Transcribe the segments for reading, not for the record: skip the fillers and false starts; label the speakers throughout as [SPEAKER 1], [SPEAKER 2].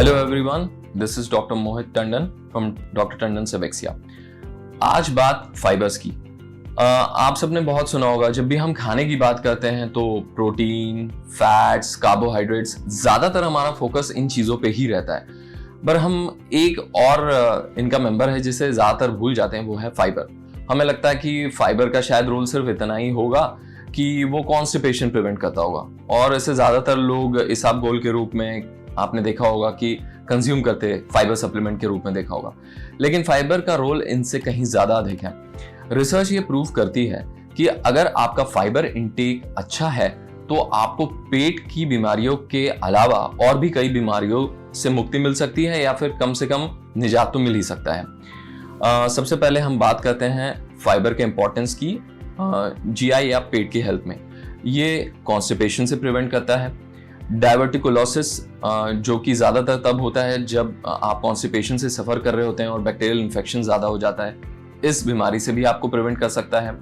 [SPEAKER 1] Hello everyone, this is doctor Mohit Tandon from doctor Tandon सेवेक्सिया। आज बात फाइबर्स की। आप सबने बहुत सुना होगा, जब भी हम खाने की बात करते हैं तो प्रोटीन, फैट्स, कार्बोहाइड्रेट्स, ज्यादातर हमारा फोकस इन चीजों पे ही रहता है। पर हम एक और इनका मेंबर है जिसे ज्यादातर भूल जाते हैं, वो है फाइबर। हमें लगता है कि फाइबर का शायद रोल सिर्फ इतना ही होगा कि वो कॉन्स्टिपेशन प्रिवेंट करता होगा, और इसे ज्यादातर लोग इसबगोल के रूप में आपने देखा होगा कि कंज्यूम करते, फाइबर सप्लीमेंट के रूप में देखा होगा। लेकिन फाइबर का रोल इनसे कहीं ज्यादा अधिक है। रिसर्च ये प्रूव करती है कि अगर आपका फाइबर इंटेक अच्छा है तो आपको पेट की बीमारियों के अलावा और भी कई बीमारियों से मुक्ति मिल सकती है, या फिर कम से कम निजात तो मिल ही सकता है। सबसे पहले हम बात करते हैं फाइबर के इंपॉर्टेंस की जीआई या पेट की हेल्थ में। ये कॉन्स्टिपेशन से प्रिवेंट करता है। डायवर्टिकुलोसिस, जो कि ज्यादातर तब होता है जब आप कॉन्स्टिपेशन से सफर कर रहे होते हैं और बैक्टीरियल इन्फेक्शन ज्यादा हो जाता है, इस बीमारी से भी आपको प्रिवेंट कर सकता है।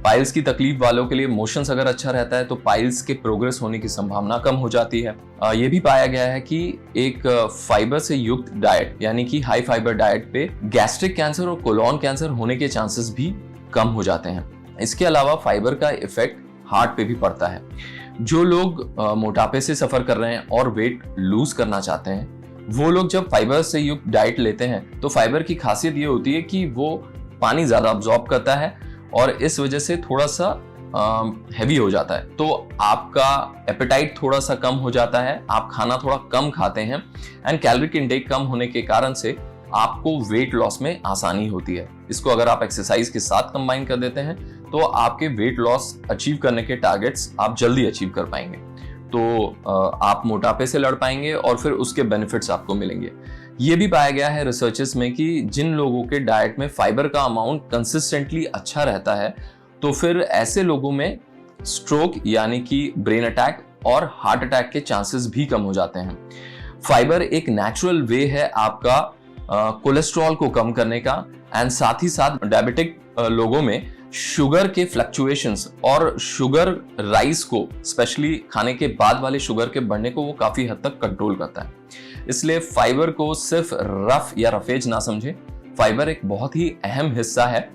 [SPEAKER 1] पाइल्स की तकलीफ वालों के लिए मोशंस अगर अच्छा रहता है तो पाइल्स के प्रोग्रेस होने की संभावना कम हो जाती है। ये भी पाया गया है कि एक फाइबर से युक्त डाइट यानी कि हाई फाइबर डाइट पे गैस्ट्रिक कैंसर और कोलोन कैंसर होने के चांसेस भी कम हो जाते हैं। इसके अलावा फाइबर का इफेक्ट हार्ट पे भी पड़ता है। जो लोग मोटापे से सफर कर रहे हैं और वेट लूज करना चाहते हैं, वो लोग जब फाइबर से युक्त डाइट लेते हैं तो फाइबर की खासियत ये होती है कि वो पानी ज्यादा अब्सॉर्ब करता है और इस वजह से थोड़ा सा हैवी हो जाता है, तो आपका एपेटाइट थोड़ा सा कम हो जाता है, आप खाना थोड़ा कम खाते हैं, एंड कैलोरिक इंटेक कम होने के कारण से आपको वेट लॉस में आसानी होती है। इसको अगर आप एक्सरसाइज के साथ कंबाइन कर देते हैं तो आपके वेट लॉस अचीव करने के टारगेट्स आप जल्दी अचीव कर पाएंगे, तो आप मोटापे से लड़ पाएंगे और फिर उसके बेनिफिट्स आपको मिलेंगे। ये भी पाया गया है रिसर्चेस में कि जिन लोगों के डाइट में फाइबर का अमाउंट कंसिस्टेंटली अच्छा रहता है तो फिर ऐसे लोगों में स्ट्रोक यानी कि ब्रेन अटैक और हार्ट अटैक के चांसेस भी कम हो जाते हैं। फाइबर एक नेचुरल वे है आपका कोलेस्ट्रॉल को कम करने का, एंड साथ ही साथ डायबिटिक लोगों में शुगर के फ्लक्चुएशंस और शुगर राइस को, स्पेशली खाने के बाद वाले शुगर के बढ़ने को, वो काफी हद तक कंट्रोल करता है। इसलिए फाइबर को सिर्फ रफ या रफेज ना समझे, फाइबर एक बहुत ही अहम हिस्सा है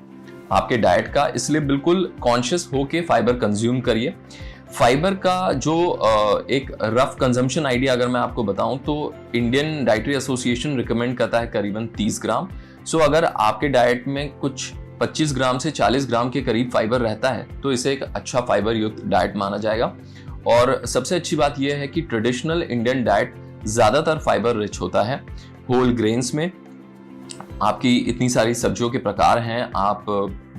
[SPEAKER 1] आपके डाइट का, इसलिए बिल्कुल कॉन्शियस होके फाइबर कंज्यूम करिए। फाइबर का जो एक रफ कंजम्पशन आइडिया अगर मैं आपको बताऊं तो इंडियन डाइटरी एसोसिएशन रिकमेंड करता है करीबन 30 ग्राम। सो अगर आपके डाइट में कुछ 25 ग्राम से 40 ग्राम के करीब फाइबर रहता है तो इसे एक अच्छा फाइबर युक्त डाइट माना जाएगा। और सबसे अच्छी बात यह है कि ट्रेडिशनल इंडियन डाइट ज्यादातर फाइबर रिच होता है। होल ग्रेन्स में आपकी इतनी सारी सब्जियों के प्रकार हैं, आप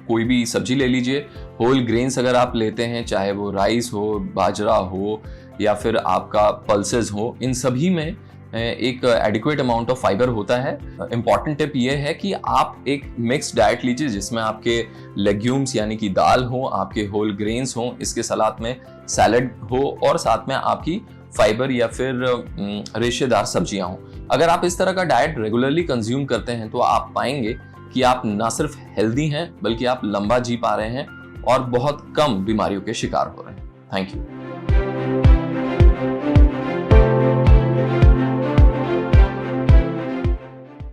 [SPEAKER 1] कोई भी सब्जी ले लीजिए, होल ग्रेन्स अगर आप लेते हैं, चाहे वो राइस हो, बाजरा हो या फिर आपका पल्सेस हो, इन सभी में एक एडिक्वेट अमाउंट ऑफ फाइबर होता है। इंपॉर्टेंट टिप ये है कि आप एक मिक्स डाइट लीजिए जिसमें आपके लेग्यूम्स यानी कि दाल हो, आपके होल ग्रेन्स हो, इसके साथ में सैलड हो और साथ में आपकी फाइबर या फिर रेशेदार सब्जियां हो। अगर आप इस तरह का डाइट रेगुलरली कंज्यूम करते हैं तो आप पाएंगे कि आप ना सिर्फ हेल्दी हैं बल्कि आप लंबा जी पा रहे हैं और बहुत कम बीमारियों के शिकार हो रहे हैं। Thank you.